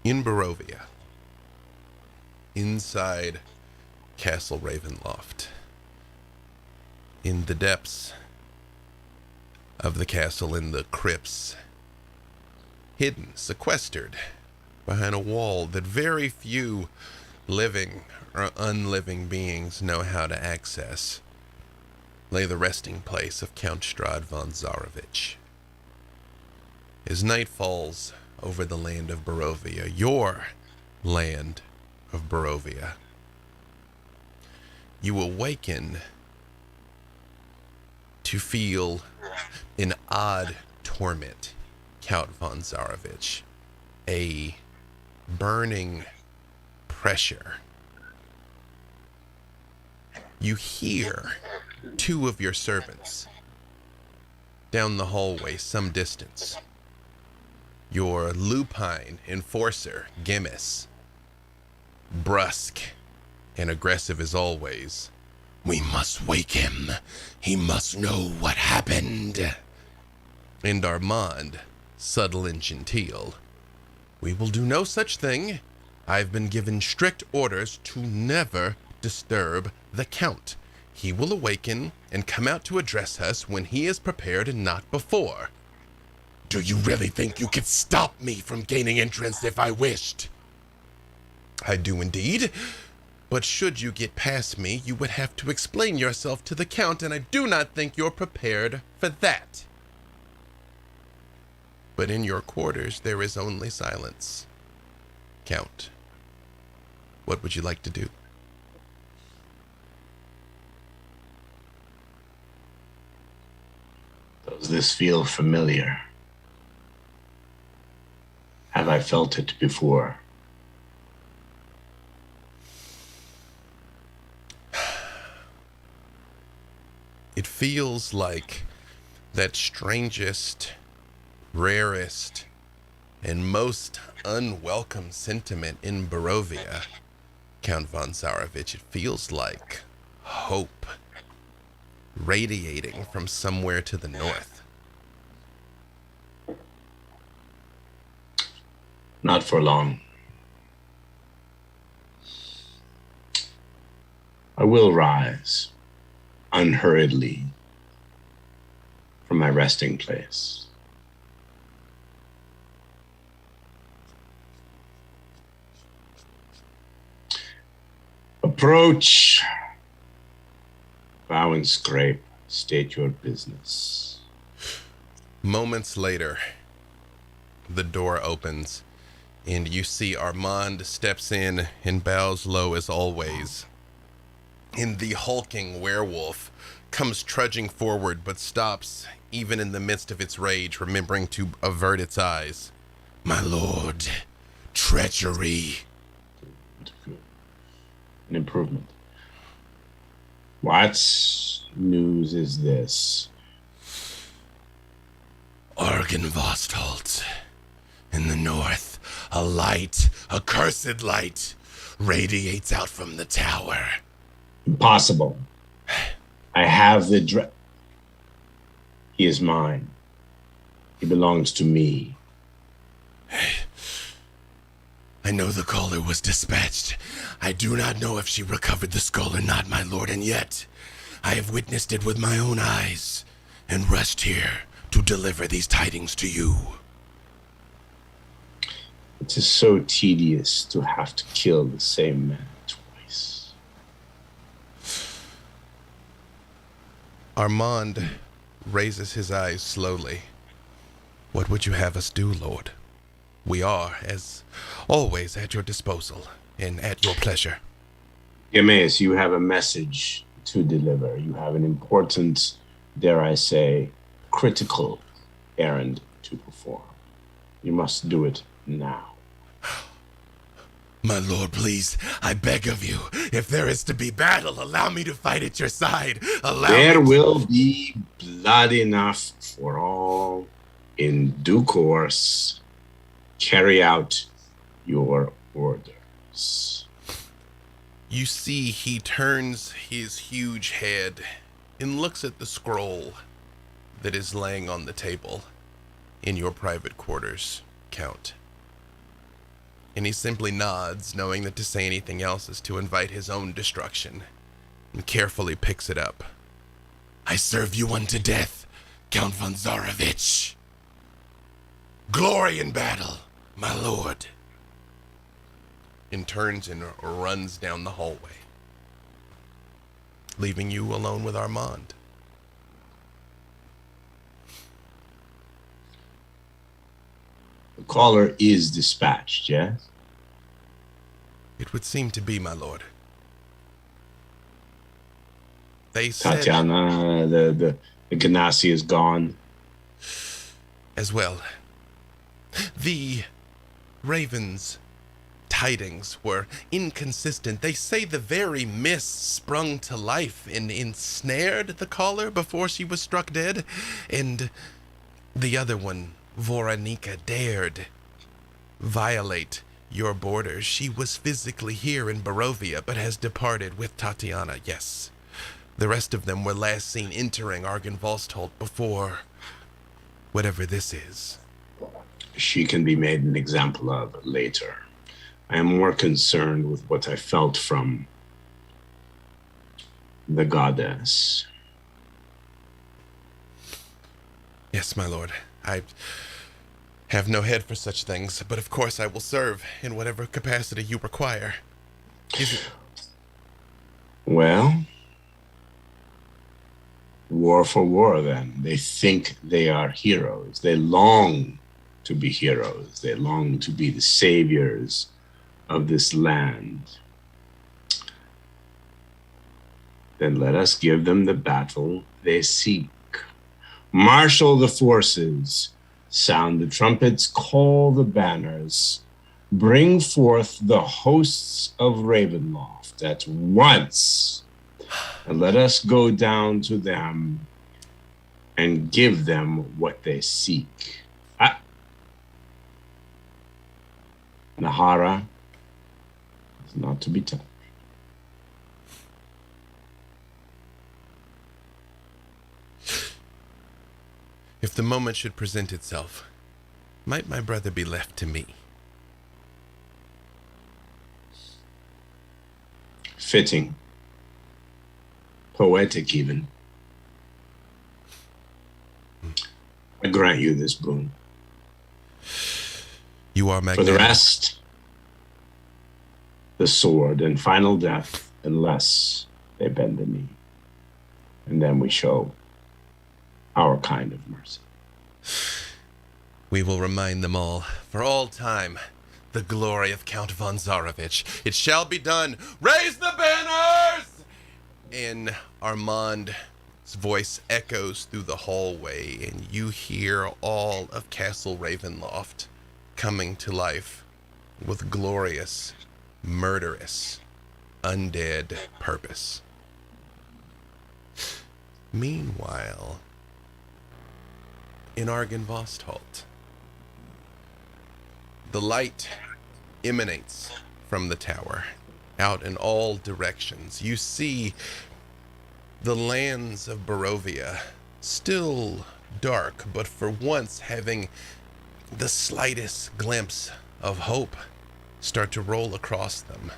In Barovia, inside Castle Ravenloft, in the depths of the castle, in the crypts, hidden, sequestered behind a wall that very few living or unliving beings know how to access, lay the resting place of Count Strahd von Zarovich. As night falls over the land of Barovia, your land of Barovia, you awaken to feel an odd torment, Count von Zarovich, a burning pressure. You hear two of your servants down the hallway some distance. Your lupine enforcer, Gimmis, brusque and aggressive as always. "We must wake him. He must know what happened." And Armand, subtle and genteel, "We will do no such thing. I've been given strict orders to never disturb the Count. He will awaken and come out to address us when he is prepared and not before." "Do you really think you could stop me from gaining entrance if I wished?" "I do indeed. But should you get past me, you would have to explain yourself to the Count, and I do not think you're prepared for that." But in your quarters, there is only silence. Count, what would you like to do? Does this feel familiar? Have I felt it before? It feels like that strangest, rarest, and most unwelcome sentiment in Barovia, Count von Zarovich. It feels like hope radiating from somewhere to the north. Not for long. I will rise unhurriedly from my resting place. Approach, bow and scrape, state your business. Moments later, the door opens, and you see Armand steps in and bows low as always. And the hulking werewolf comes trudging forward, but stops even in the midst of its rage, remembering to avert its eyes. "My lord, treachery." An improvement. What news is this? Argenvostholt. In the north, a light, a cursed light, radiates out from the tower. Impossible. I have the He is mine. He belongs to me. I know the caller was dispatched. I do not know if she recovered the skull or not, my lord, and yet I have witnessed it with my own eyes and rushed here to deliver these tidings to you. It is so tedious to have to kill the same man twice. Armand raises his eyes slowly. "What would you have us do, Lord? We are, as always, at your disposal and at your pleasure." Gimmes, you have a message to deliver. You have an important, dare I say, critical errand to perform. You must do it now. "My lord, please, I beg of you, if there is to be battle, allow me to fight at your side. There will be blood enough for all. In due course, carry out your orders. You see, he turns his huge head and looks at the scroll that is laying on the table in your private quarters, Count. And he simply nods, knowing that to say anything else is to invite his own destruction, and carefully picks it up. I serve you unto death, Count von Zarovich. Glory in battle, my lord. And turns and runs down the hallway, leaving you alone with Armand. The caller is dispatched, yes? It would seem to be, my lord. They said... Tatiana, the Ganassi is gone. As well. The Ravens' tidings were inconsistent. They say the very mist sprung to life and ensnared the caller before she was struck dead, and the other one, Voronika, dared violate your borders. She was physically here in Barovia, but has departed with Tatiana, yes. The rest of them were last seen entering Argynvostholt before whatever this is. She can be made an example of later. I am more concerned with what I felt from the goddess. Yes, my lord. I have no head for such things, but of course I will serve in whatever capacity you require. Well, war for war, then. They think they are heroes. They long to be heroes. They long to be the saviors of this land. Then let us give them the battle they seek. Marshal the forces, sound the trumpets, call the banners, bring forth the hosts of Ravenloft at once, and let us go down to them and give them what they seek. Nahara is not to be touched. If the moment should present itself, might my brother be left to me? Fitting. Poetic, even. I grant you this boon. You are For the magnetic. rest, the sword and final death, unless they bend the knee. And then we show our kind of mercy. We will remind them all, for all time, the glory of Count von Zarovich. It shall be done. Raise the banners! And Armand's voice echoes through the hallway, and you hear all of Castle Ravenloft coming to life with glorious, murderous, undead purpose. Meanwhile, in Argynvostholt, the light emanates from the tower out in all directions. You see the lands of Barovia still dark, but for once having the slightest glimpse of hope start to roll across them,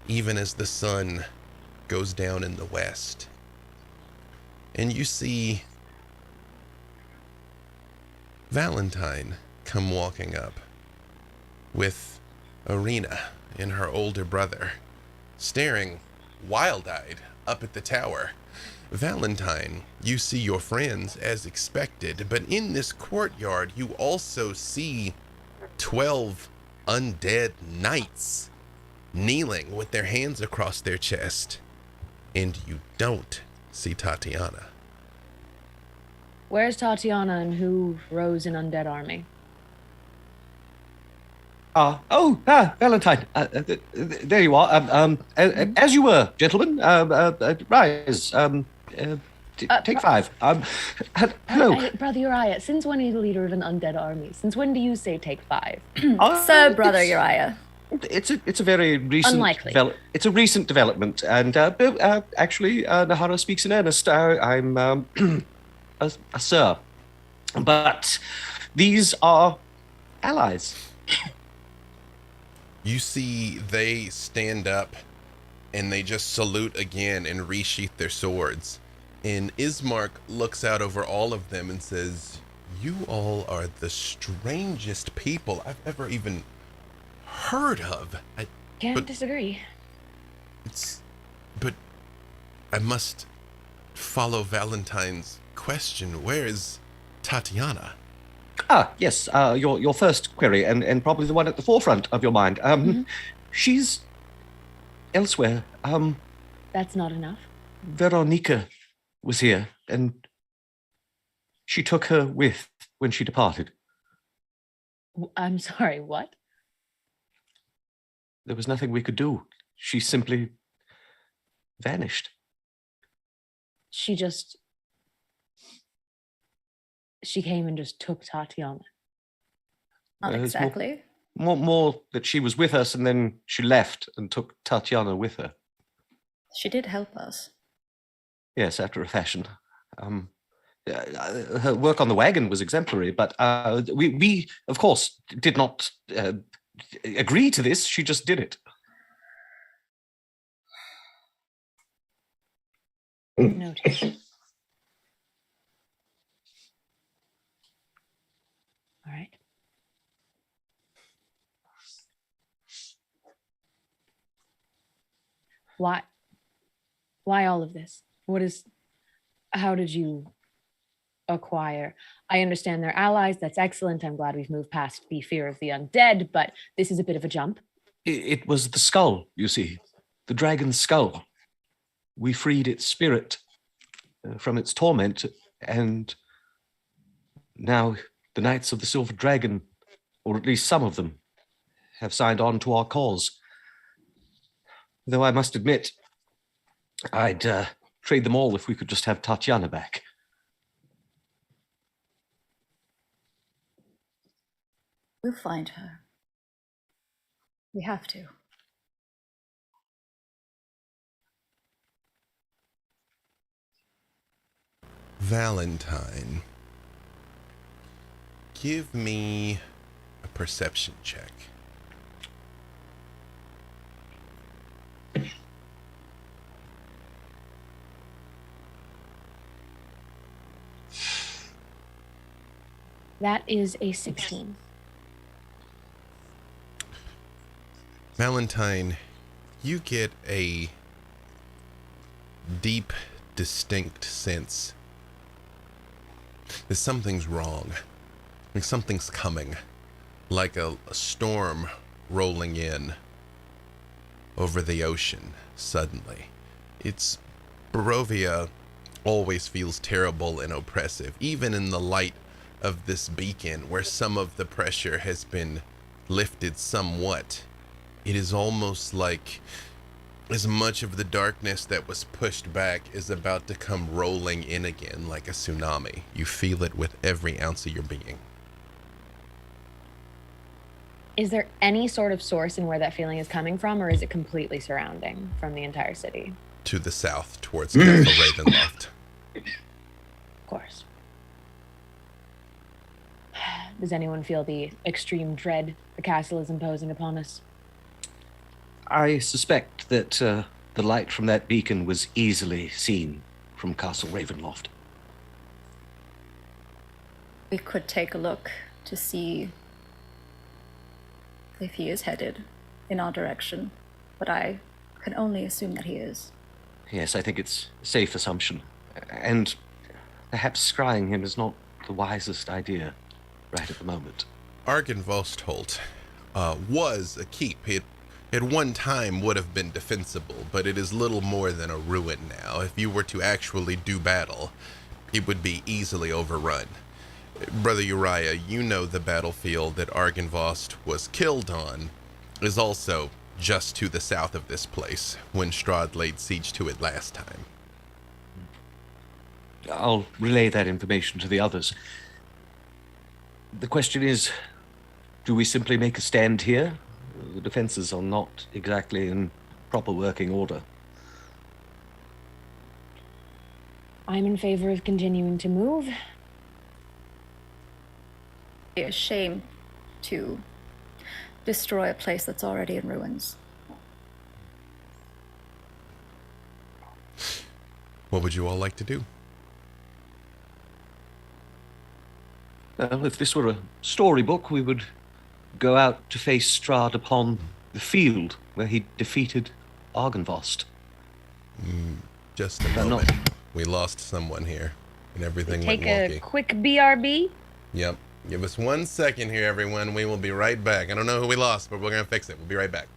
even as the sun goes down in the west. And you see Valentine come walking up with Irina and her older brother, staring wild-eyed up at the tower. Valentine, you see your friends as expected, but in this courtyard you also see 12 undead knights kneeling with their hands across their chest, and you don't see Tatiana. Where's Tatiana and who rose an undead army? Valentine. There you are. As you were, gentlemen. Rise. Take 5. Hello. Hey, Brother Uriah, since when are you the leader of an undead army? Since when do you say take 5? Sir, Brother Uriah. It's a very recent. Unlikely. It's a recent development, and actually, Nahara speaks in earnest. I'm a sir, but these are allies. You see they stand up and they just salute again and resheath their swords. And Ismark looks out over all of them and says, "You all are the strangest people I've ever even heard of." Can't disagree. But I must follow Valentine's question. Where is Tatiana? Ah, yes, your first query, and probably the one at the forefront of your mind. She's elsewhere. That's not enough. Veronica was here, and she took her with when she departed. I'm sorry, what? There was nothing we could do. She simply vanished. She came and just took Tatiana. Not It's exactly. More that she was with us and then she left and took Tatiana with her. She did help us. Yes, after a fashion. Her work on the wagon was exemplary, but we of course, did not agree to this. She just did it. Noted. All right. Why all of this? How did you acquire? I understand they're allies. That's excellent. I'm glad we've moved past the fear of the undead, but this is a bit of a jump. It was the skull, you see, the dragon's skull. We freed its spirit from its torment, and now the Knights of the Silver Dragon, or at least some of them, have signed on to our cause. Though I must admit, I'd trade them all if we could just have Tatiana back. We'll find her. We have to. Valentine, give me a perception check. That is a 16. Valentine, you get a deep, distinct sense that something's wrong. Like something's coming. Like a storm rolling in over the ocean suddenly. Barovia always feels terrible and oppressive, even in the light of this beacon where some of the pressure has been lifted somewhat. It is almost like as much of the darkness that was pushed back is about to come rolling in again like a tsunami. You feel it with every ounce of your being. Is there any sort of source in where that feeling is coming from, or is it completely surrounding from the entire city? To the south, towards Castle Ravenloft. Of course. Does anyone feel the extreme dread the castle is imposing upon us? I suspect that the light from that beacon was easily seen from Castle Ravenloft. We could take a look to see if he is headed in our direction, but I can only assume that he is. Yes, I think it's a safe assumption. And perhaps scrying him is not the wisest idea right at the moment. Argynvostholt was a keep. It at one time would have been defensible, but it is little more than a ruin now. If you were to actually do battle, it would be easily overrun. Brother Uriah, you know the battlefield that Argynvost was killed on is also just to the south of this place when Strahd laid siege to it last time. I'll relay that information to the others. The question is, do we simply make a stand here? The defenses are not exactly in proper working order. I'm in favor of continuing to move. It'd be a shame to destroy a place that's already in ruins. What would you all like to do? Well, if this were a storybook, we would go out to face Strahd upon the field where he defeated Argynvost. Just a But not- moment. We lost someone here, and everything went Take a wonky. quick BRB. Yep. Give us 1 second here, everyone. We will be right back. I don't know who we lost, but we're going to fix it. We'll be right back.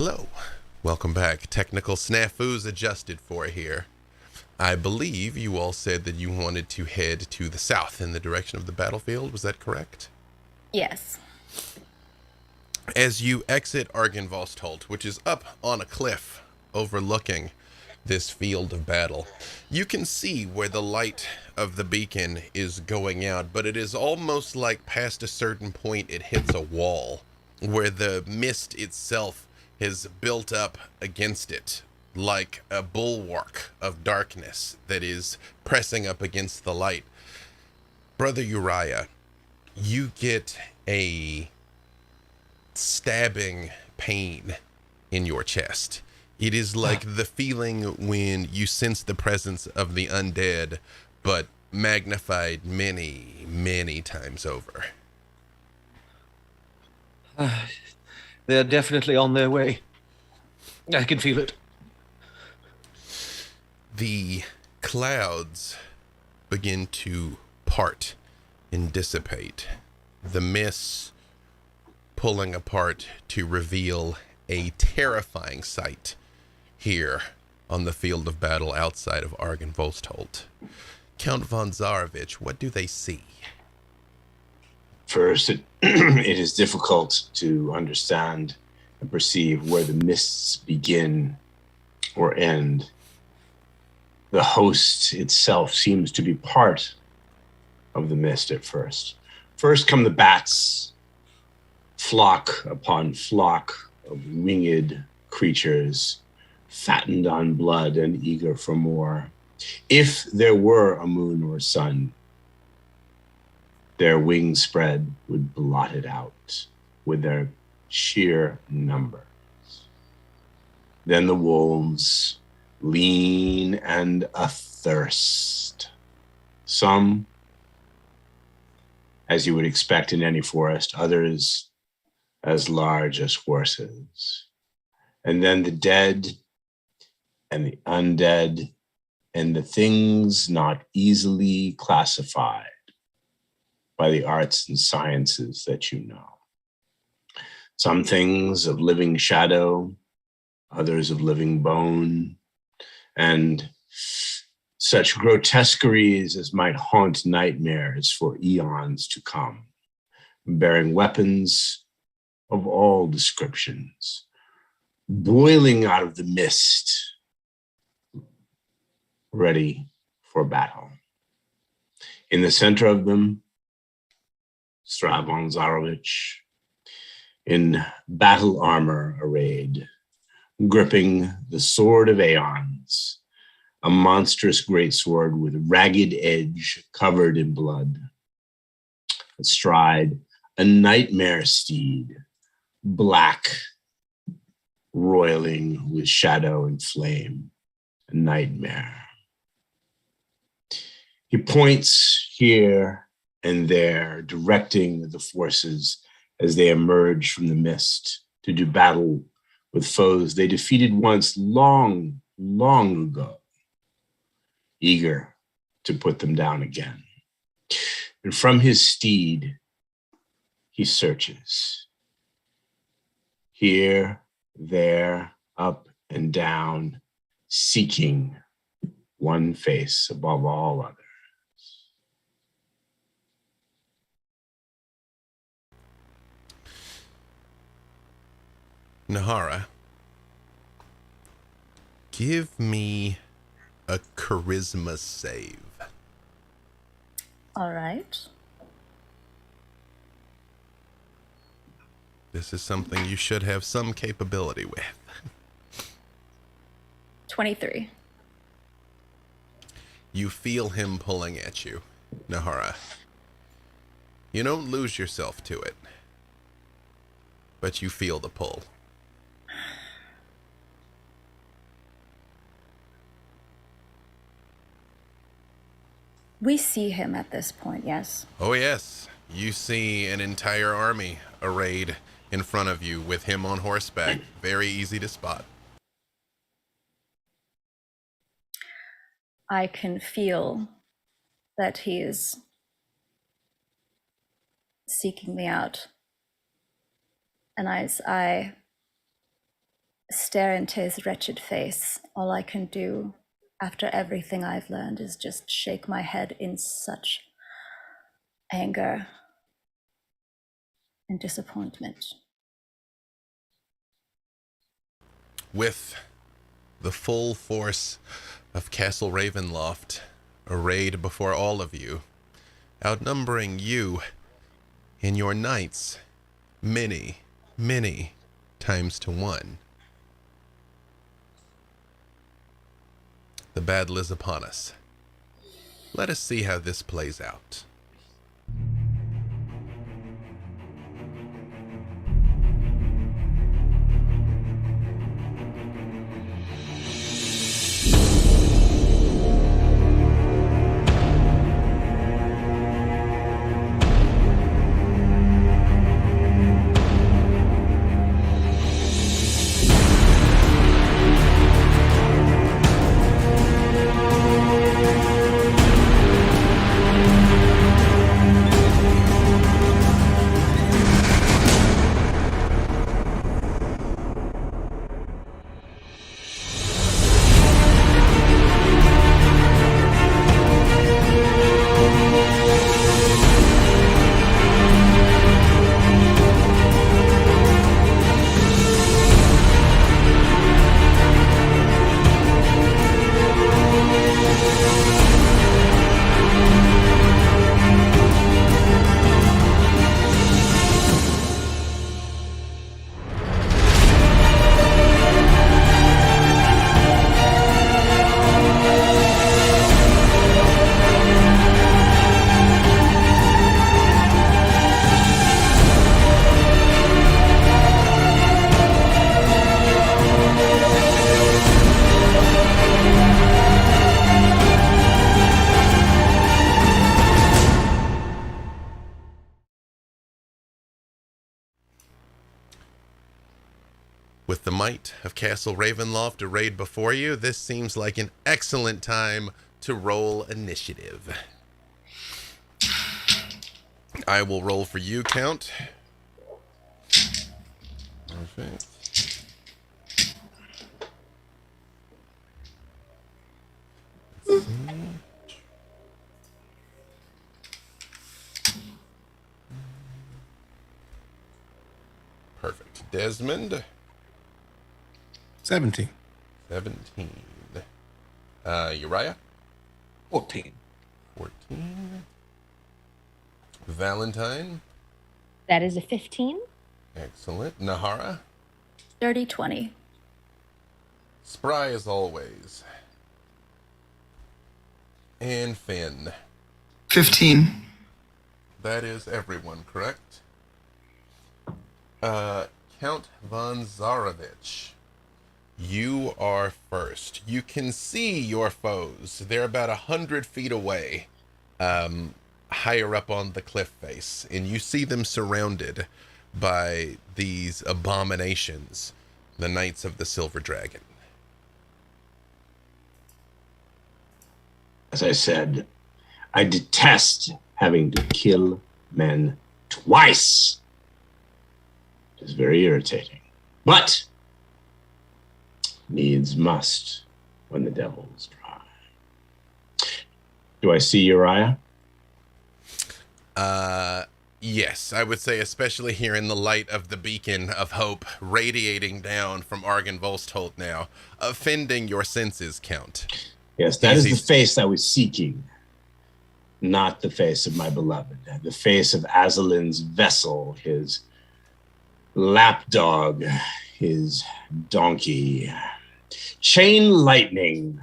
Hello. Welcome back. Technical snafus adjusted for here. I believe you all said that you wanted to head to the south in the direction of the battlefield. Was that correct? Yes. As you exit Argynvost, which is up on a cliff overlooking this field of battle, you can see where the light of the beacon is going out, but it is almost like past a certain point it hits a wall, where the mist itself has built up against it, like a bulwark of darkness that is pressing up against the light. Brother Uriah, you get a stabbing pain in your chest. It is like the feeling when you sense the presence of the undead, but magnified many, many times over. They're definitely on their way. I can feel it. The clouds begin to part and dissipate. The mists pulling apart to reveal a terrifying sight here on the field of battle outside of Argynvost. Count von Zarovich, what do they see? First, it is difficult to understand and perceive where the mists begin or end. The host itself seems to be part of the mist at first. First come the bats, flock upon flock of winged creatures, fattened on blood and eager for more. If there were a moon or sun, their wing spread would blot it out with their sheer numbers. Then the wolves, lean and athirst. Some, as you would expect in any forest, others as large as horses. And then the dead and the undead and the things not easily classified by the arts and sciences that you know. Some things of living shadow, others of living bone, and such grotesqueries as might haunt nightmares for eons to come, bearing weapons of all descriptions, boiling out of the mist, ready for battle. In the center of them, Strahd von Zarovich, in battle armor arrayed, gripping the sword of aeons, a monstrous greatsword with ragged edge covered in blood. Astride a nightmare steed, black, roiling with shadow and flame, a nightmare. He points here and there, directing the forces as they emerge from the mist to do battle with foes they defeated once long, long ago, eager to put them down again. And from his steed, he searches. Here, there, up and down, seeking one face above all others. Nahara, give me a charisma save. All right. This is something you should have some capability with. 23. You feel him pulling at you, Nahara. You don't lose yourself to it, but you feel the pull. We see him at this point, yes? Oh yes, you see an entire army arrayed in front of you with him on horseback. Very easy to spot. I can feel that he is seeking me out. And I stare into his wretched face. All I can do after everything I've learned is just shake my head in such anger and disappointment. With the full force of Castle Ravenloft arrayed before all of you, outnumbering you and your knights many, many times to one, the battle is upon us. Let us see how this plays out. With the might of Castle Ravenloft arrayed before you, this seems like an excellent time to roll initiative. I will roll for you, Count. Perfect. Let's see. Perfect. Desmond. 17. 17. Uriah? 14. 14. Valentine? That is a 15. Excellent. Nahara? Dirty 20. Spry as always. And Finn? 15. That is everyone, correct? Count von Zarovich. You are first. You can see your foes. They're about 100 feet away, higher up on the cliff face, and you see them surrounded by these abominations, the Knights of the Silver Dragon. As I said, I detest having to kill men twice. It is very irritating. But needs must when the devil is dry. Do I see Uriah? Yes, I would say especially here in the light of the beacon of hope radiating down from Argon Volstholt now, offending your senses, Count. Yes, that is the face I was seeking, not the face of my beloved. The face of Azalin's vessel, his lapdog, his donkey. Chain lightning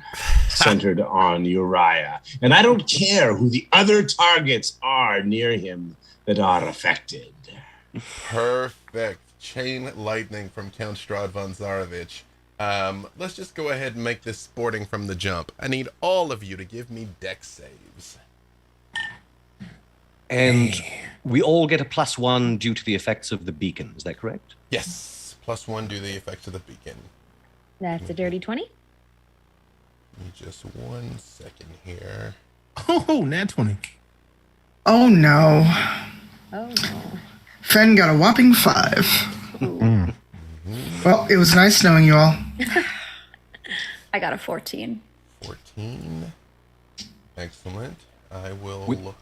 centered on Uriah. And I don't care who the other targets are near him that are affected. Perfect. Chain lightning from Count Strahd von Zarovich. Let's just go ahead and make this sporting from the jump. I need all of you to give me dex saves. And we all get a +1 due to the effects of the beacon. Is that correct? Yes. +1 due to the effects of the beacon. That's a dirty 20. Give me just 1 second here. Oh, nat 20. Oh no. Oh, no. Fen got a whopping 5. Ooh. Well, it was nice knowing you all. I got a 14. 14. Excellent. I will.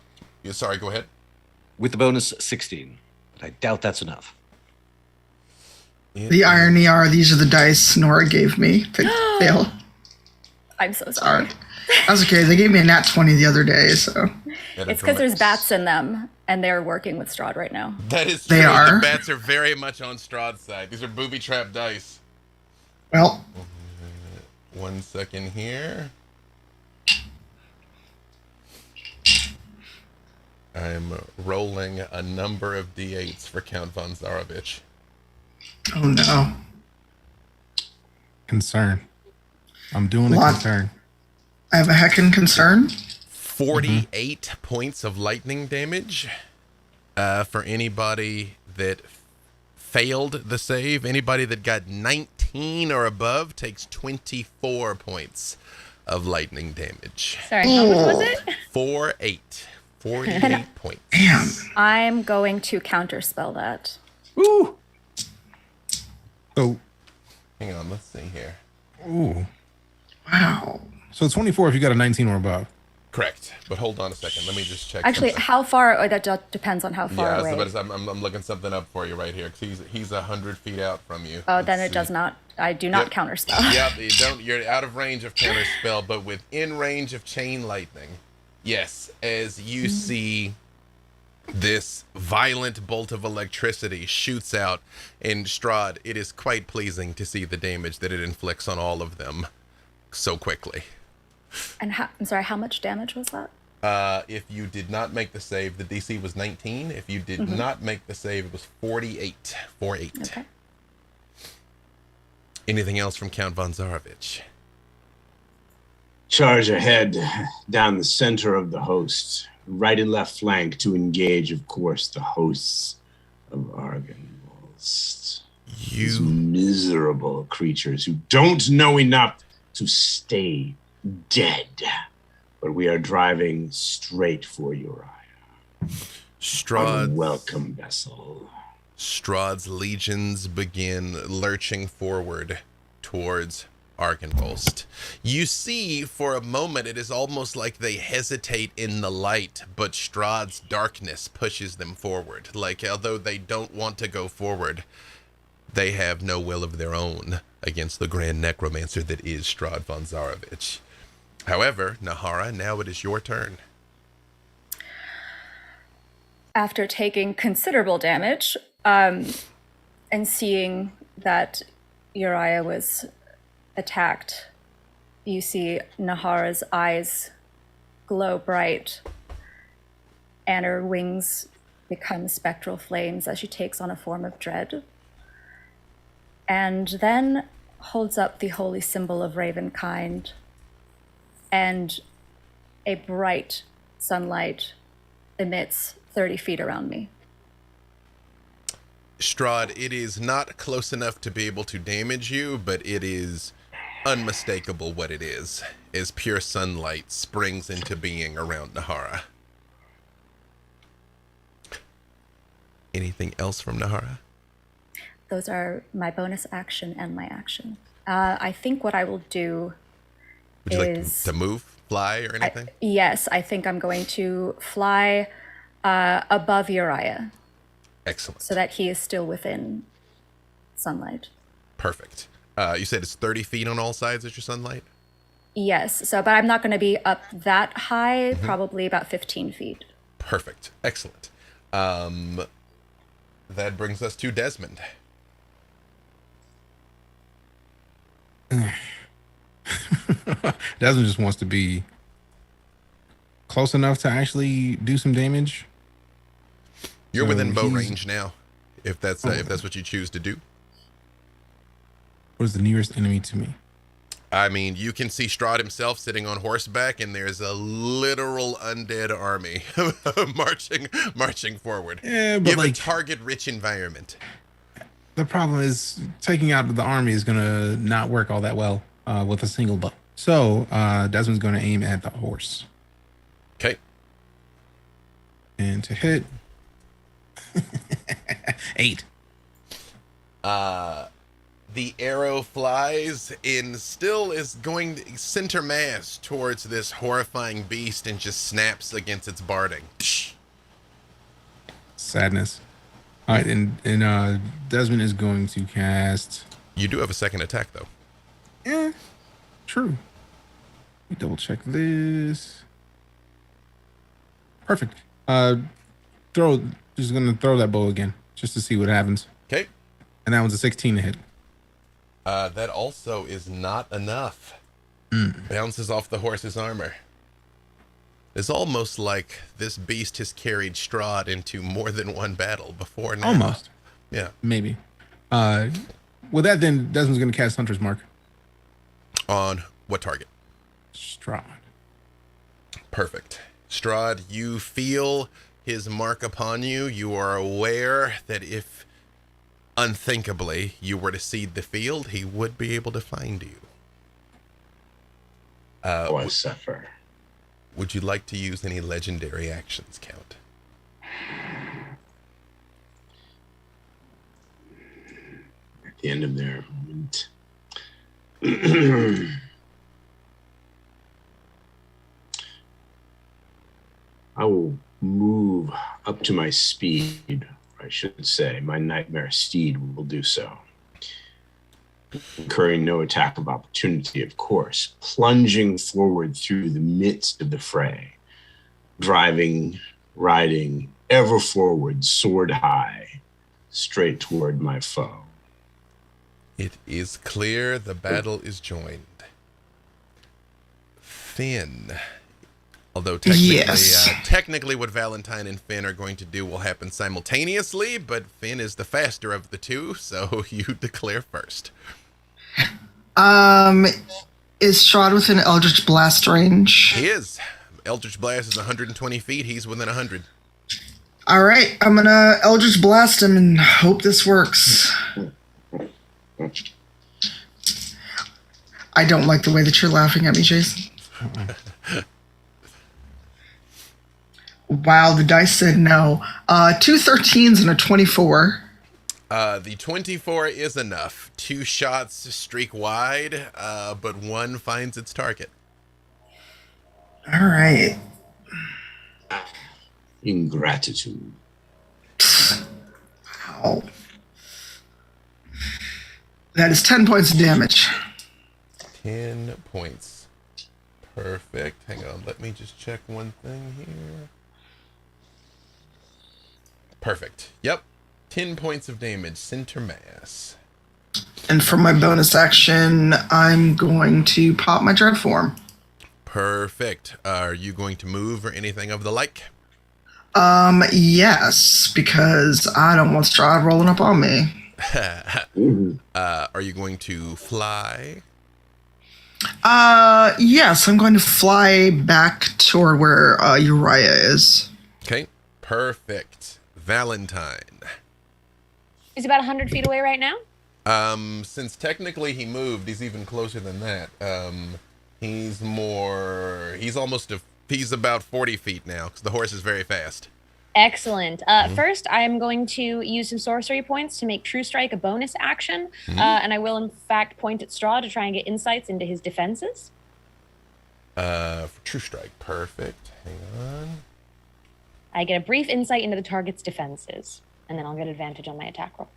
Sorry, go ahead. With the bonus, 16. But I doubt that's enough. The irony are these are the dice Nora gave me to fail. I'm so sorry. That's okay. They gave me a nat 20 the other day, so. It's because there's bats in them, and they're working with Strahd right now. That is true. They are. The bats are very much on Strahd's side. These are booby trap dice. Well, 1 second here. I'm rolling a number of d8s for Count von Zarovich. oh no. Concern. I'm doing a Lot. concern. I have a heckin' concern. 48 points of lightning damage for anybody that failed the save. Anybody that got 19 or above takes 24 points of lightning damage. Sorry, how much was it? 48 points. Damn. I'm going to counterspell that. Woo! So, Hang on, let's see here. ooh. Wow. So 24 if you got a 19 or above. Correct, but hold on a second. Let me just check. Actually, something. how far? Oh, that depends on how far Yeah, away. I'm looking something up for you right here because he's 100 feet out from you. Oh, then Let's it does see. not. I do not Yep. counterspell. Yep, you don't. You're out of range of counter spell, but within range of chain lightning. Yes, as you see, this violent bolt of electricity shoots out, and Strahd, it is quite pleasing to see the damage that it inflicts on all of them so quickly. And I'm sorry, how much damage was that? If you did not make the save, the DC was 19. If you did not make the save, it was 48. 48. Okay. Anything else from Count von Zarovich? Charge ahead down the center of the host, right and left flank to engage, of course, the hosts of Argynvost. These You miserable creatures who don't know enough to stay dead. But we are driving straight for Uriah. Strahd. Unwelcome vessel. Strahd's legions begin lurching forward towards Argynvost. You see, for a moment, it is almost like they hesitate in the light, but Strahd's darkness pushes them forward. Like, although they don't want to go forward, they have no will of their own against the grand necromancer that is Strahd von Zarovich. However, Nahara, now it is your turn. After taking considerable damage, and seeing that Uriah was attacked, you see Nahara's eyes glow bright, and her wings become spectral flames as she takes on a form of dread, and then holds up the holy symbol of Ravenkind, and a bright sunlight emits 30 feet around me. Strahd, it is not close enough to be able to damage you, but it is unmistakable what it is, as pure sunlight springs into being around Nahara. Anything else from Nahara? Those are my bonus action and my action. I think what I will do Would you like is... to move, fly, or anything? Yes, I think I'm going to fly above Uriah Excellent. so that he is still within sunlight. Perfect. You said it's 30 feet on all sides as your sunlight? Yes, so, but I'm not going to be up that high, probably about 15 feet. Perfect. Excellent. That brings us to Desmond. Desmond just wants to be close enough to actually do some damage. You're So within bow he's- range now, if that's what you choose to do. What is the nearest enemy to me? I mean, you can see Strahd himself sitting on horseback, and there's a literal undead army marching forward. Yeah, You but have a like target-rich environment. the problem is taking out the army is gonna not work all that well with a single bow. So Desmond's gonna aim at the horse Okay. and to hit 8. the arrow flies and still is going center mass towards this horrifying beast and just snaps against its barding. Sadness. All right, and Desmond is going to cast. You do have a second attack, though. Yeah, true. Let me double check this. Perfect. Just gonna throw that bow again, just to see what happens. Okay. And that one's a 16 to hit. That also is not enough. Bounces off the horse's armor. It's almost like this beast has carried Strahd into more than one battle before now. Almost. Yeah. Maybe. With that, then Desmond's gonna cast Hunter's Mark. On what target? Strahd. Perfect. Strahd, you feel his mark upon you. You are aware that if unthinkably you were to cede the field, he would be able to find you. I suffer. Would you like to use any legendary actions, Count? At the end of their moment. I will move up to my speed, I should say. My nightmare steed will do so. Incurring no attack of opportunity, of course. Plunging forward through the midst of the fray. Driving, riding, ever forward, sword high, straight toward my foe. It is clear the battle is joined. Finn. Although technically what Valentine and Finn are going to do will happen simultaneously, but Finn is the faster of the two, so you declare first. Is Strahd within Eldritch Blast range? He is. Eldritch Blast is 120 feet. He's within 100. All right, I'm gonna Eldritch Blast him and hope this works. I don't like the way that you're laughing at me, Jason. Wow, the dice said no. 2 13s and a 24. The 24 is enough. 2 shots streak wide, but 1 finds its target. All right. Ingratitude. Wow. That is 10 points of damage. 10 points. Perfect. Hang on, let me just check one thing here. Perfect. Yep. 10 points of damage, center mass. And for my bonus action, I'm going to pop my dread form. Perfect. Are you going to move or anything of the like? Yes, because I don't want Strahd rolling up on me. Are you going to fly? Yes, I'm going to fly back toward where Uriah is. Okay. Perfect. Valentine. He's about 100 feet away right now. Since technically he moved, he's even closer than that. He's about 40 feet now because the horse is very fast. Excellent. First, I am going to use some sorcery points to make True Strike a bonus action, and I will in fact point at Strahd to try and get insights into his defenses. For True Strike, perfect. Hang on. I get a brief insight into the target's defenses, and then I'll get advantage on my attack roll.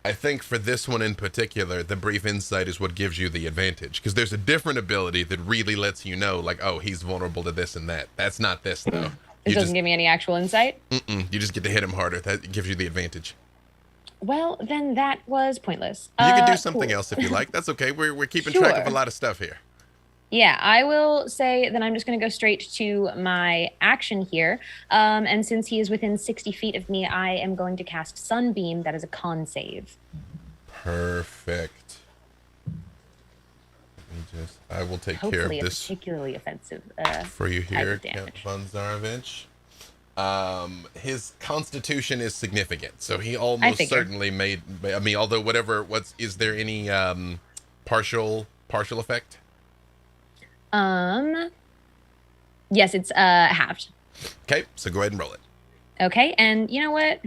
I think for this one in particular, the brief insight is what gives you the advantage. Because there's a different ability that really lets you know, like, oh, he's vulnerable to this and that. That's not this, though. This doesn't give me any actual insight? You just get to hit him harder. That gives you the advantage. Well, then that was pointless. You can do something else if you like. That's okay. We're keeping track of a lot of stuff here. Yeah, I will say that I'm just going to go straight to my action here. And since he is within 60 feet of me, I am going to cast Sunbeam. That is a con save. Perfect. I will take care of Hopefully this. A particularly offensive for you here, type of Count von Zarovich. His constitution is significant, so he almost certainly made. I mean, although is there any partial effect? Yes, it's halved. Okay, so go ahead and roll it. Okay, and you know what?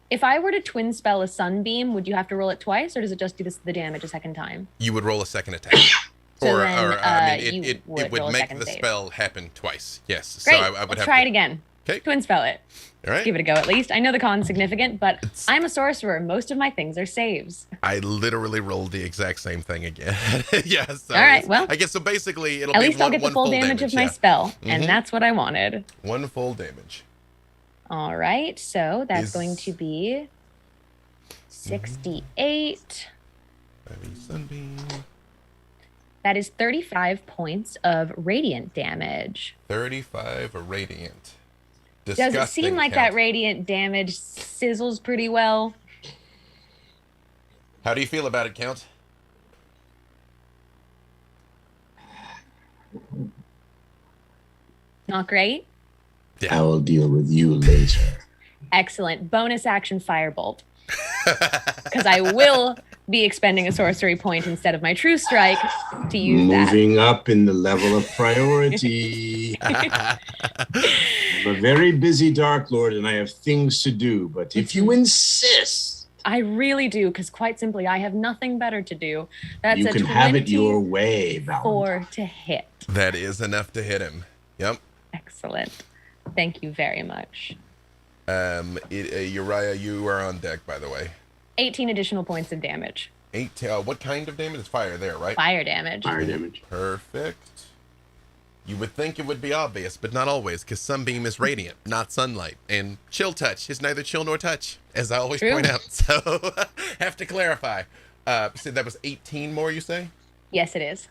If I were to twin spell a sunbeam, would you have to roll it twice, or does it just do the damage a second time? You would roll a second attack. So then, I mean, you it would would roll a make second the save. spell happen twice. Yes. Great. So I would Let's have try to. it again. Okay. Twin spell it. All right. Give it a go at least. I know the con's significant, but I'm a sorcerer. Most of my things are saves. I literally rolled the exact same thing again. Yeah. So All right, well, I guess so. Basically, it'll At be least I'll one, get the one full damage of my yeah. spell, Mhm. and that's what I wanted. One full damage. All right, so that's Is- going to be 68. Heavy sunbeam. That is 35 points of radiant damage. 35 radiant. Does it Disgusting seem like count. that radiant damage sizzles pretty well? How do you feel about it, Count? Not great? I will deal with you later. Excellent. Bonus action firebolt. Because I will be expending a sorcery point instead of my true strike to use that. Moving up in the level of priority. I'm a very busy Dark Lord and I have things to do, but if you insist, I really do, because quite simply, I have nothing better to do. That's you a can have it 24 your way, Valentine. to hit. That is enough to hit him. Yep. Excellent. Thank you very much. Uriah, you are on deck, by the way. 18 additional points of damage. What kind of damage? It's fire there, right? Fire damage. Fire damage. Perfect. You would think it would be obvious, but not always, because Sunbeam is radiant, not sunlight. And Chill Touch is neither chill nor touch, as I always True. point out. So, have to clarify. So that was 18 more, you say? Yes, it is.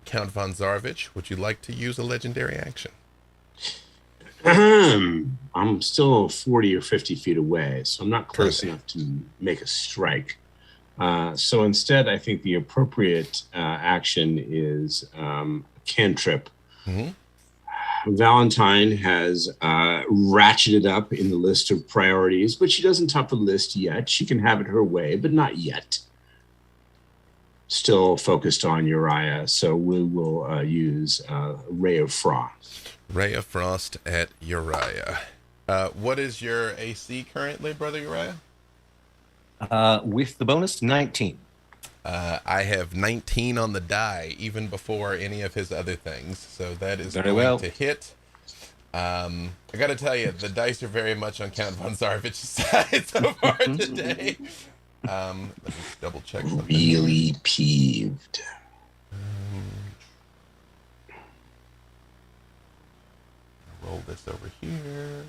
Count von Zarovich, would you like to use a legendary action? I'm still 40 or 50 feet away, so I'm not close Perfect. enough to make a strike. So instead, I think the appropriate action is cantrip. Mm-hmm. Valentine has ratcheted up in the list of priorities, but she doesn't top the list yet. She can have it her way, but not yet. Still focused on Uriah, so we will use Ray of Frost. Ray of Frost at Uriah. What is your AC currently, Brother Uriah? With the bonus, 19. I have 19 on the die, even before any of his other things. So that is Very going well. to hit. I got to tell you, the dice are very much on Count von Zarovich's side so far today. Let me double check something. Really peeved. Roll this over here.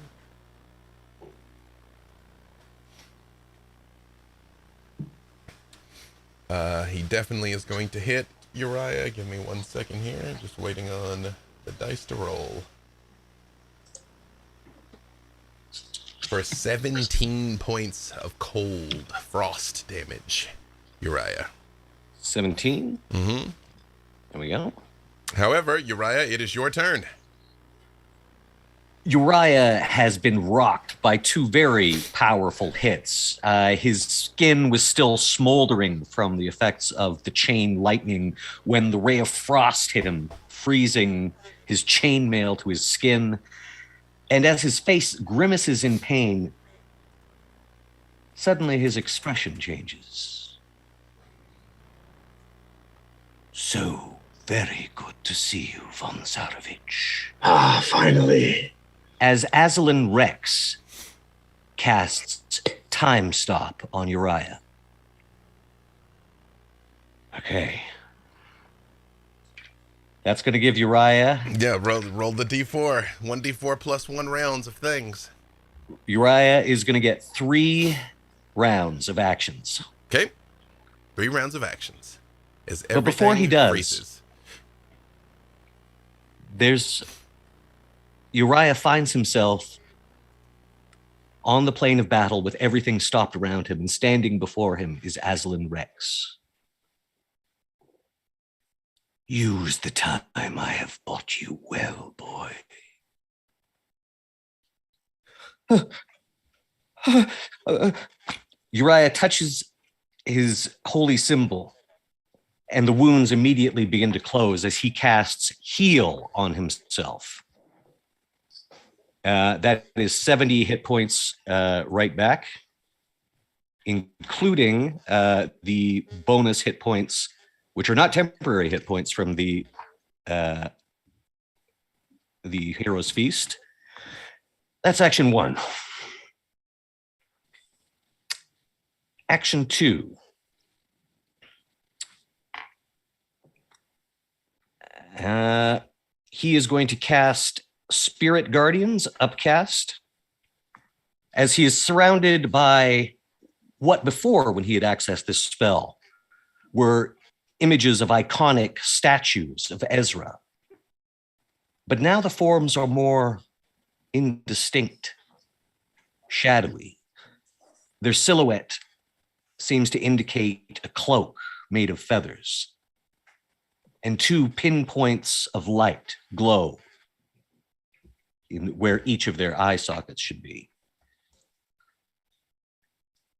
He definitely is going to hit Uriah. Give me 1 second here. Just waiting on the dice to roll. For 17 points of cold frost damage, Uriah. 17. Mm-hmm. There we go. However, Uriah, it is your turn. Uriah has been rocked by two very powerful hits. His skin was still smoldering from the effects of the chain lightning when the ray of frost hit him, freezing his chainmail to his skin. And as his face grimaces in pain, suddenly his expression changes. So very good to see you, von Zarovich. Ah, finally. As Azalin Rex casts Time Stop on Uriah. Okay. That's going to give Uriah. Yeah, roll the d4. 1d4 plus 1 rounds of things. Uriah is going to get 3 rounds of actions. Okay. 3 rounds of actions. As But before he everything does, freezes. Uriah finds himself on the plane of battle with everything stopped around him, and standing before him is Azalin Rex. Use the time I have bought you well, boy. Uriah touches his holy symbol, and the wounds immediately begin to close as he casts Heal on himself. That is 70 hit points right back, including the bonus hit points, which are not temporary hit points from the Hero's Feast. That's action 1. Action 2. He is going to cast Spirit Guardians, upcast, as he is surrounded by what before, when he had accessed this spell, were images of iconic statues of Ezra. But now the forms are more indistinct, shadowy. Their silhouette seems to indicate a cloak made of feathers, and 2 pinpoints of light glow where each of their eye sockets should be.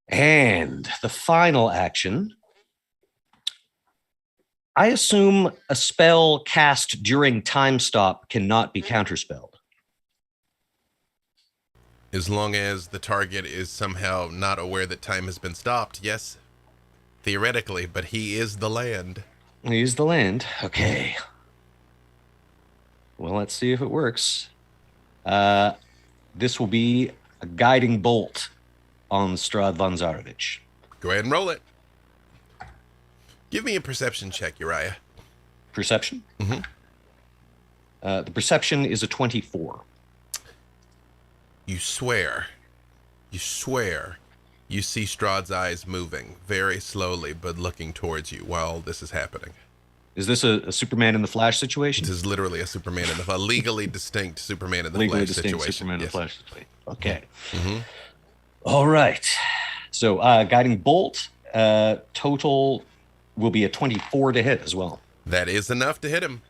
And the final action, I assume a spell cast during time stop cannot be counterspelled. As long as the target is somehow not aware that time has been stopped, yes, theoretically, but he is the land. He's the land. Okay. Well, let's see if it works. This will be a guiding bolt on Strahd von Zarovich. Go ahead and roll it. Give me a perception check, Uriah. Perception? Mm-hmm. The perception is a 24. You swear you see Strahd's eyes moving very slowly, but looking towards you while this is happening. Is this a Superman in the Flash situation? This is literally a legally distinct Superman in the Legally Flash distinct situation. Superman in the Yes. Flash situation. Okay. Mm-hmm. All right. So guiding bolt, total will be a 24 to hit as well. That is enough to hit him.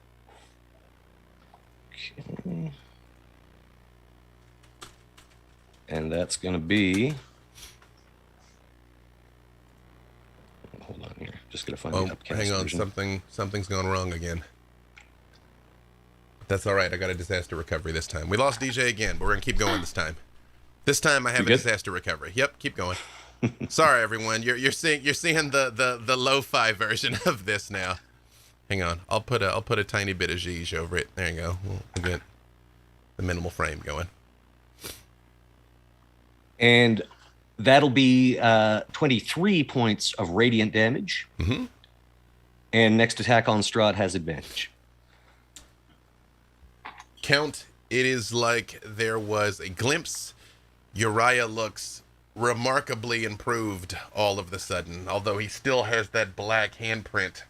Okay. And that's going to be... Hold on here. Just going to find the upcast hang on. version. Something's gone wrong again. That's all right. I got a disaster recovery this time. We lost DJ again, but we're going to keep going this time. This time I have a disaster recovery. Yep, keep going. Sorry, everyone. You're seeing the lo-fi version of this now. Hang on. I'll put a tiny bit of Zhige over it. There you go. We'll get the minimal frame going. And that'll be 23 points of radiant damage. Mm-hmm. And next attack on Strahd has advantage. Count, it is like there was a glimpse. Uriah looks remarkably improved all of the sudden, although he still has that black handprint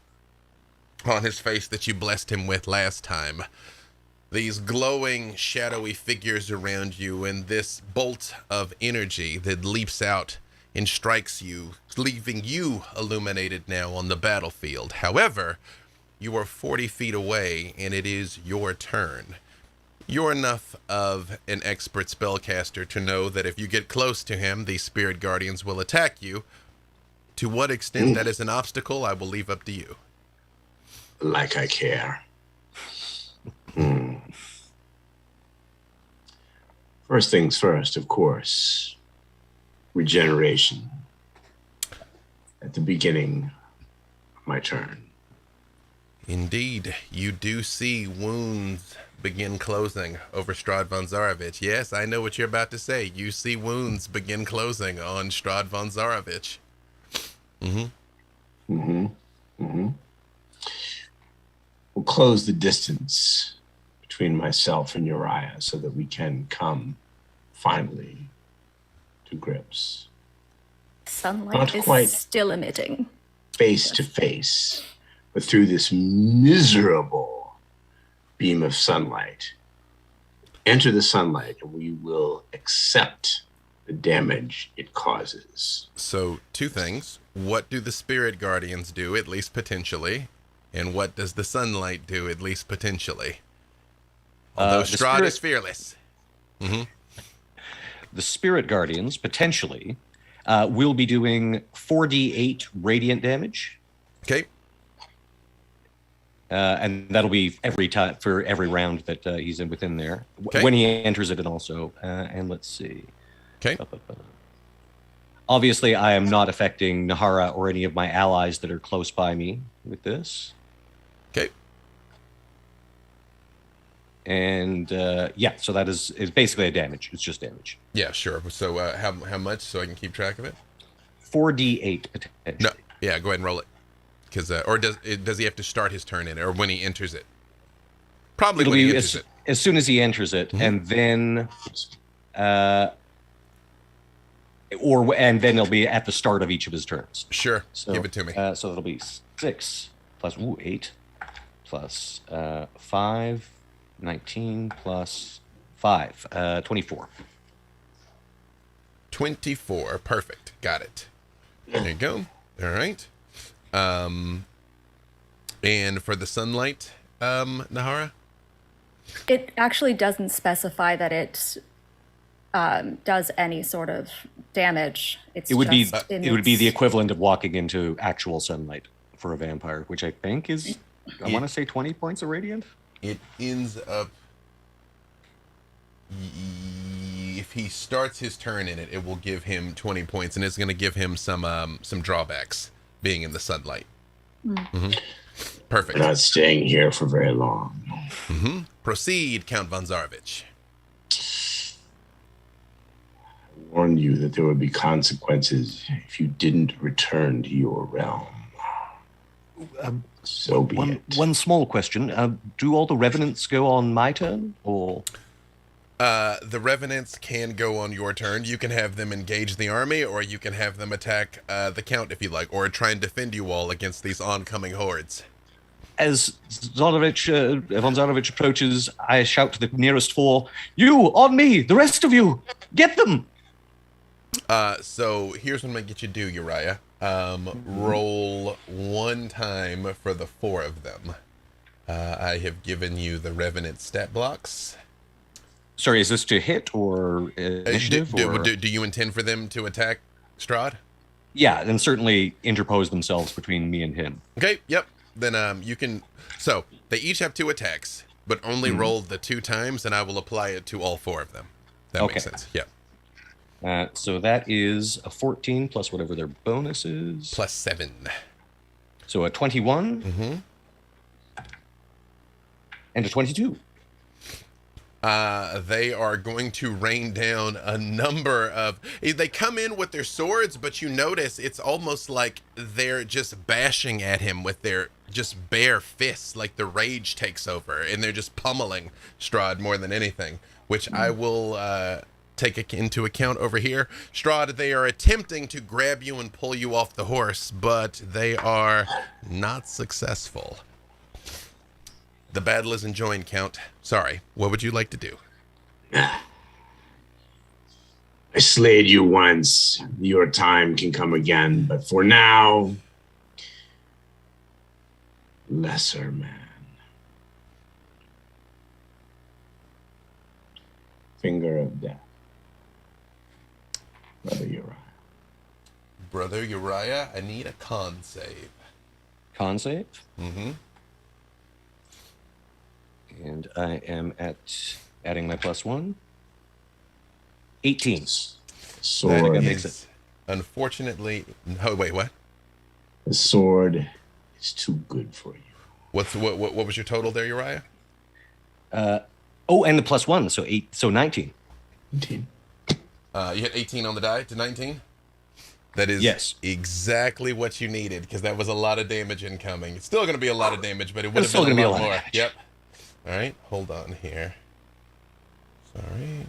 on his face that you blessed him with last time. These glowing, shadowy figures around you, and this bolt of energy that leaps out and strikes you, leaving you illuminated now on the battlefield. However, you are 40 feet away, and it is your turn. You're enough of an expert spellcaster to know that if you get close to him, the spirit guardians will attack you. To what extent that is an obstacle, I will leave up to you. Like I care. First things first, of course, regeneration at the beginning of my turn. Indeed, you do see wounds begin closing over Strahd von Zarovich. Yes, I know what you're about to say. You see wounds begin closing on Strahd von Zarovich. We'll close the distance between myself and Uriah so that we can come finally to grips. Sunlight Not is quite. still emitting. Face to face, but through this miserable beam of sunlight. Enter the sunlight and we will accept the damage it causes. So, 2 things. What do the spirit guardians do, at least potentially? And what does the sunlight do, at least potentially? Although Strahd is fearless. The spirit guardians, potentially, will be doing 4d8 radiant damage. Okay. And that'll be every time for every round that he's in within there. Okay. When he enters it, and also, and let's see. Okay. Obviously, I am not affecting Nahara or any of my allies that are close by me with this. Okay. And yeah, so that is basically a damage. It's just damage. Yeah, sure. So how much so I can keep track of it? 4d8 potentially. No. Yeah, go ahead and roll it. Because or does he have to start his turn in it, or when he enters it? Probably It'll when he be enters it. as soon as he enters it, and then and then it'll be at the start of each of his turns. Sure. So, Give it to me. So that'll be 6 plus 8 plus 5, 19 plus 5, 24. 24. Perfect. Got it. There you go. All right. And for the sunlight, Nahara? It actually doesn't specify that it does any sort of damage. It would be the equivalent of walking into actual sunlight for a vampire, which I think is, I want to say 20 points of radiant. It ends up, if he starts his turn in it, it will give him 20 points, and it's going to give him some drawbacks being in the sunlight. Mm-hmm. Perfect. We're not staying here for very long. Mm-hmm. Proceed, Count von Zarovich. I warned you that there would be consequences if you didn't return to your realm. So be it. One small question. Do all the revenants go on my turn, or? The revenants can go on your turn. You can have them engage the army, or you can have them attack the Count if you like, or try and defend you all against these oncoming hordes. As von Zarovich approaches, I shout to the nearest four, "You, on me! The rest of you! Get them!" So here's what I'm going to get you to do, Uriah. Roll one time for the 4 of them. I have given you the Revenant stat blocks. Sorry, is this to hit or initiative? Do you intend for them to attack Strahd? Yeah, and certainly interpose themselves between me and him. Okay, yep. Then you can... So, they each have 2 attacks, but only roll the 2 times, and I will apply it to all 4 of them. That makes sense, yeah. So that is a 14 plus whatever their bonus is. Plus 7. So a 21. Mm-hmm. And a 22. They are going to rain down a number of... They come in with their swords, but you notice it's almost like they're just bashing at him with their just bare fists, like the rage takes over, and they're just pummeling Strahd more than anything, which I will take into account over here. Strahd, they are attempting to grab you and pull you off the horse, but they are not successful. The battle is enjoined, Count. Sorry, what would you like to do? I slayed you once. Your time can come again, but for now, lesser man. Finger of death. Brother Uriah. Brother Uriah, I need a con save. Con save? Mm-hmm. And I am at adding my +1. 18. Sword. That is, unfortunately... Oh, wait, what? The sword is too good for you. What was your total there, Uriah? And the +1, so 8, so 19. 19. You hit 18 on the die to 19? That is exactly what you needed, because that was a lot of damage incoming. It's still going to be a lot of damage, but it would have been a lot more. Yep. All right, hold on here. Sorry.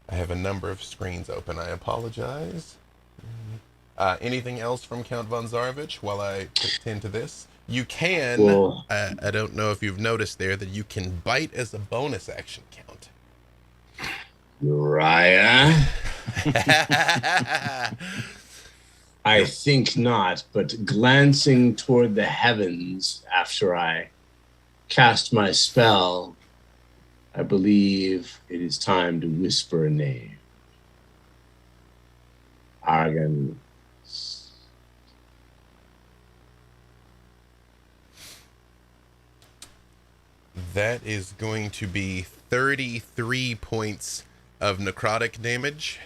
I have a number of screens open. I apologize. Anything else from Count von Zarovich while I tend to this? You can, well, I don't know if you've noticed there, that you can bite as a bonus action, Count. Uriah? I think not, but glancing toward the heavens after I cast my spell, I believe it is time to whisper a name. Argan. That is going to be 33 points of necrotic damage,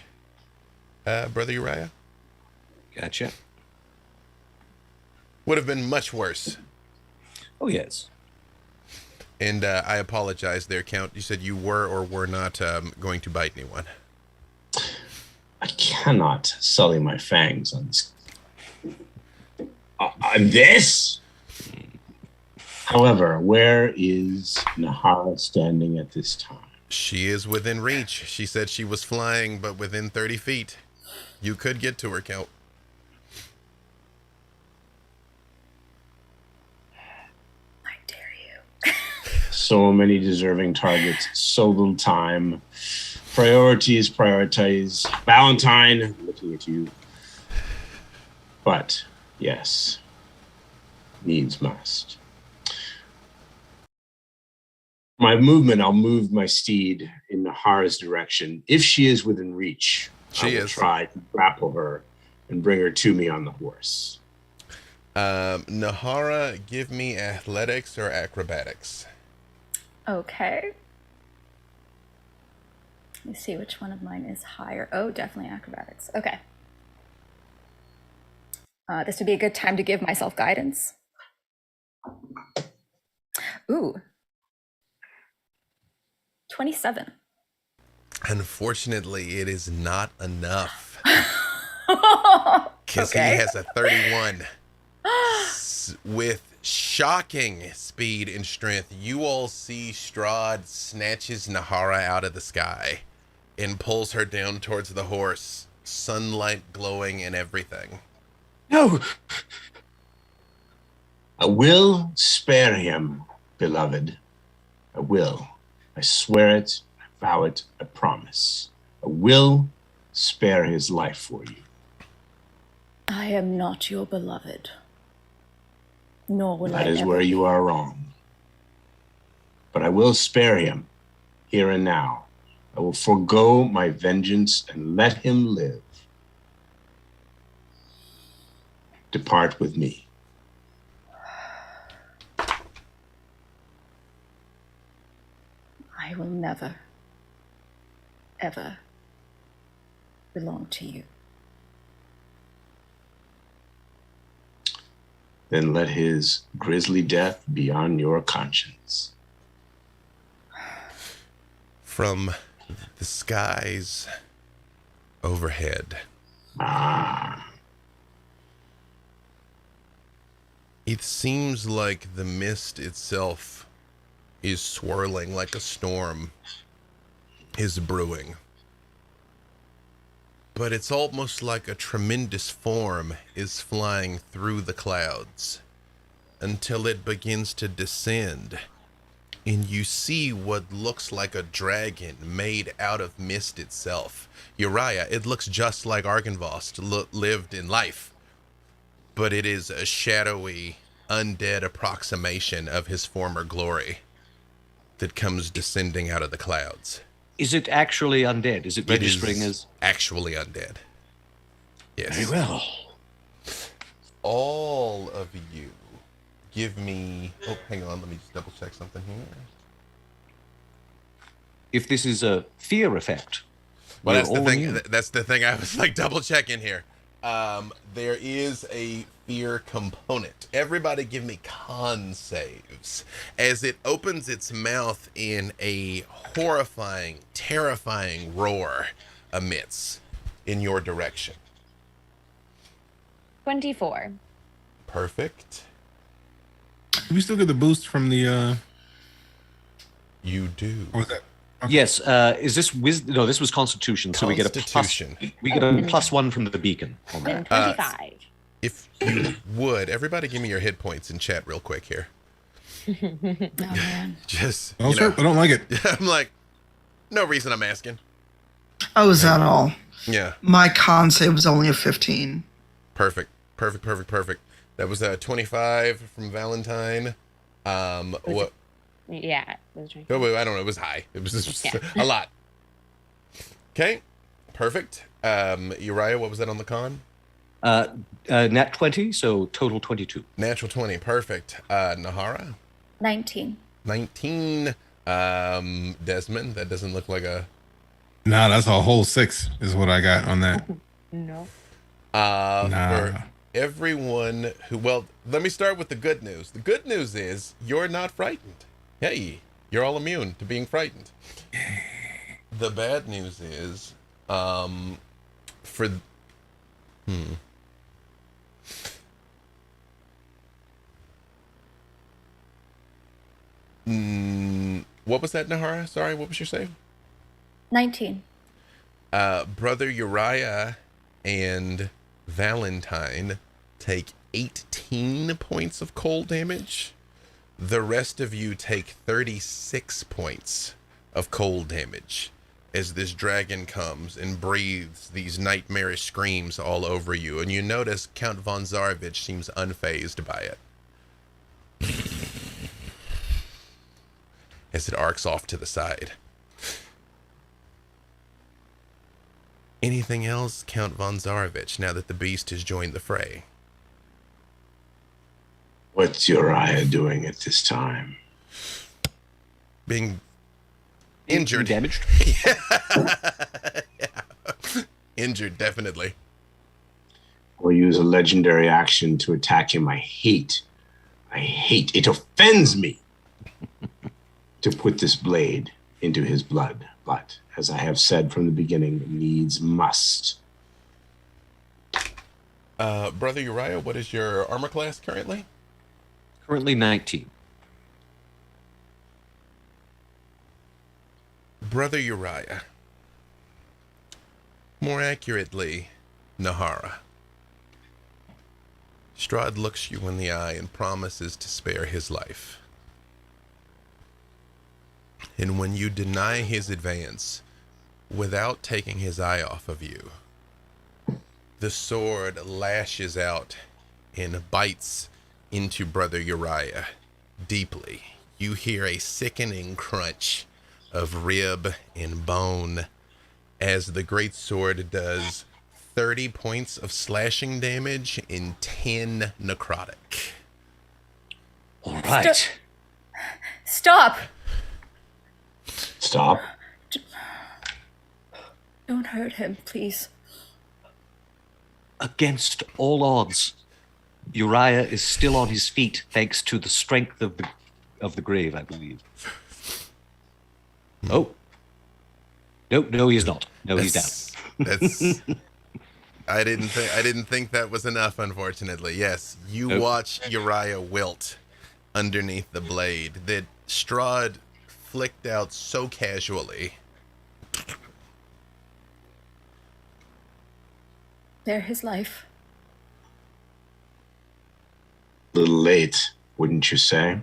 Brother Uriah. Gotcha. Would have been much worse. Oh, yes. And I apologize there, Count. You said you were or were not going to bite anyone. I cannot sully my fangs on this. On this? However, where is Nahara standing at this time? She is within reach. She said she was flying, but within 30 feet. You could get to her, Count. I dare you. So many deserving targets, so little time. Priorities, prioritize. Valentine, looking at you. But, yes, needs must. My movement, I'll move my steed in Nahara's direction. If she is within reach, I will try to grapple her and bring her to me on the horse. Nahara, give me athletics or acrobatics. Okay. Let me see which one of mine is higher. Oh, definitely acrobatics. Okay. This would be a good time to give myself guidance. Ooh. 27. Unfortunately, it is not enough. Because Okay. he has a 31. With shocking speed and strength, you all see Strahd snatches Nahara out of the sky and pulls her down towards the horse, sunlight glowing and everything. No! I will spare him, beloved. I will. I swear it, I vow it, I promise. I will spare his life for you. I am not your beloved. Nor will That I is ever where be. you are wrong. But I will spare him, here and now. I will forego my vengeance and let him live. Depart with me. I will never, ever belong to you. Then let his grisly death be on your conscience. From the skies overhead, it seems like the mist itself is swirling, like a storm is brewing. But it's almost like a tremendous form is flying through the clouds until it begins to descend. And you see what looks like a dragon made out of mist itself. Uriah, it looks just like Argynvost lived in life. But it is a shadowy, undead approximation of his former glory that comes descending out of the clouds. Is it actually undead? Is it registering It is as... actually undead. Yes. Very well. All of you give me... Oh, hang on. Let me just double check something here. If this is a fear effect... Well, we're that's the all thing. immune. That's the thing I was like double checking here. There is a fear component. Everybody give me con saves as it opens its mouth in a horrifying, terrifying roar emits in your direction. 24. Perfect. Do we still get the boost from the You do. what was that? Okay. Yes, is this wisdom? No, this was Constitution, so we get a plus. Constitution. We get a +1 from the beacon on Then that. 25. If you would, everybody give me your hit points in chat real quick here. Oh, man. Just, Oh, sir, I don't like it. I'm like, no reason I'm asking. Oh, is that all? Yeah. My con save was only a 15. Perfect. That was 25 from Valentine. What? Yeah. It was right. Oh, wait, I don't know. It was high. It was just Yeah. a lot. Okay. Perfect. Uriah, what was that on the con? Nat 20, so total 22. Natural 20. Perfect. Nahara? 19. 19. Desmond, that doesn't look like a. Nah, that's a whole 6 is what I got on that. No. For Nah. everyone who, well, let me start with the good news. The good news is you're not frightened. Hey, you're all immune to being frightened. The bad news is, for, hmm. What was that, Nahara? Sorry, what was your save? 19. Brother Uriah and Valentine take 18 points of cold damage. The rest of you take 36 points of cold damage as this dragon comes and breathes these nightmarish screams all over you. And you notice Count von Zarovich seems unfazed by it as it arcs off to the side. Anything else, Count von Zarovich, now that the beast has joined the fray? What's Uriah doing at this time? Being injured. Damaged. Yeah. Injured, definitely. Or use a legendary action to attack him. I hate, it offends me to put this blade into his blood. But as I have said from the beginning, needs must. Brother Uriah, what is your armor class currently? Currently 19. Brother Uriah. More accurately, Nahara. Strahd looks you in the eye and promises to spare his life. And when you deny his advance without taking his eye off of you, the sword lashes out and bites into Brother Uriah deeply. You hear a sickening crunch of rib and bone as the great sword does 30 points of slashing damage and 10 necrotic. All right. Stop! Stop. Don't hurt him, please. Against all odds, Uriah is still on his feet thanks to the strength of the grave, I believe. Oh. No, he's not. No, he's down. That's I didn't think that was enough, unfortunately. Yes, you Nope. watch Uriah wilt underneath the blade that Strahd flicked out so casually. Spare his life. A little late, wouldn't you say?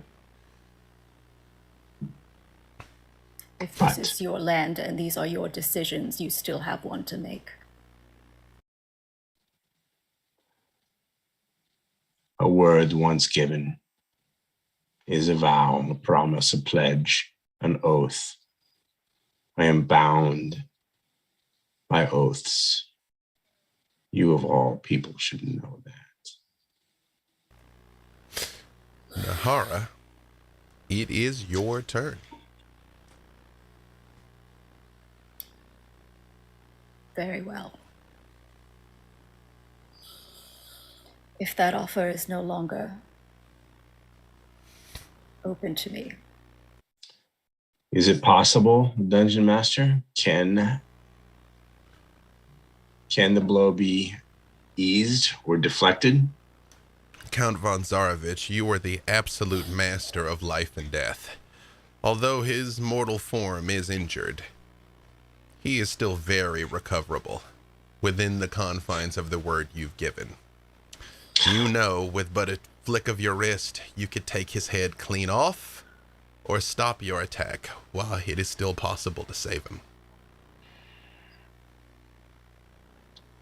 If this But- is your land and these are your decisions, you still have one to make. A word once given is a vow, a promise, a pledge, an oath. I am bound by oaths. You of all people should know that. Nahara, it is your turn. Very well. If that offer is no longer open to me, Is it possible, Dungeon Master? Can the blow be eased or deflected? Count von Zarovich, you are the absolute master of life and death. Although his mortal form is injured, he is still very recoverable within the confines of the word you've given. You know, with but a flick of your wrist, you could take his head clean off or stop your attack while it is still possible to save him.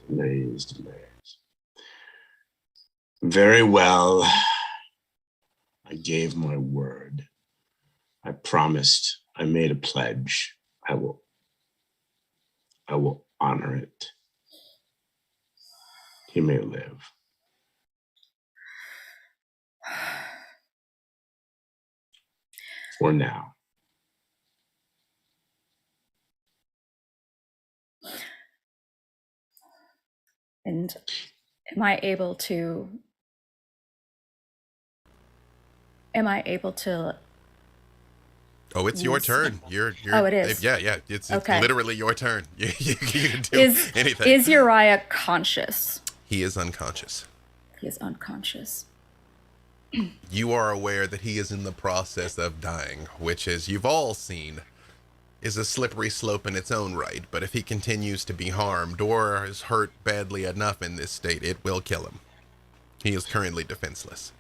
Delays. Very well. I gave my word. I promised. I made a pledge. I will honor it. He may live. for now. And am I able to Oh, it's your Yes. turn. You're. Oh, it is. Yeah. It's Okay. literally your turn. You can do anything. Is Uriah conscious? He is unconscious. He is unconscious. You are aware that he is in the process of dying, which, as you've all seen, is a slippery slope in its own right. But if he continues to be harmed or is hurt badly enough in this state, it will kill him. He is currently defenseless.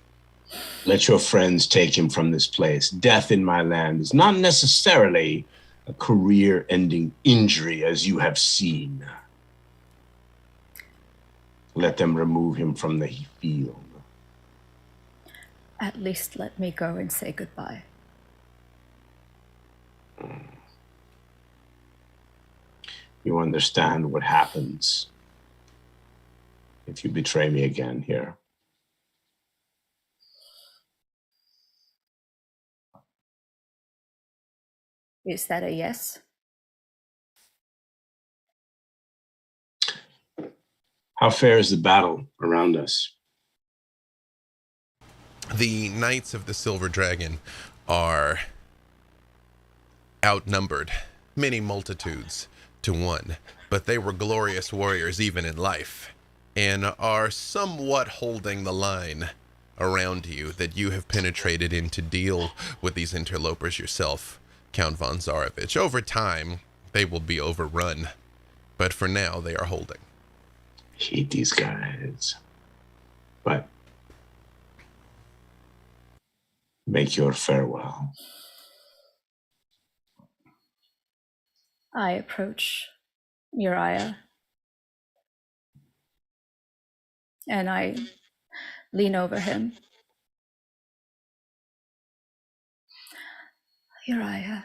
Let your friends take him from this place. Death in my land is not necessarily a career-ending injury, as you have seen. Let them remove him from the field. At least let me go and say goodbye. You understand what happens if you betray me again here. Is that a yes? How fares the battle around us? The Knights of the Silver Dragon are outnumbered, many multitudes to one, but they were glorious warriors even in life, and are somewhat holding the line around you that you have penetrated in to deal with these interlopers yourself, Count von Zarovich. Over time, they will be overrun, but for now, they are holding. Hate these guys. But make your farewell. I approach Uriah and I lean over him. Uriah,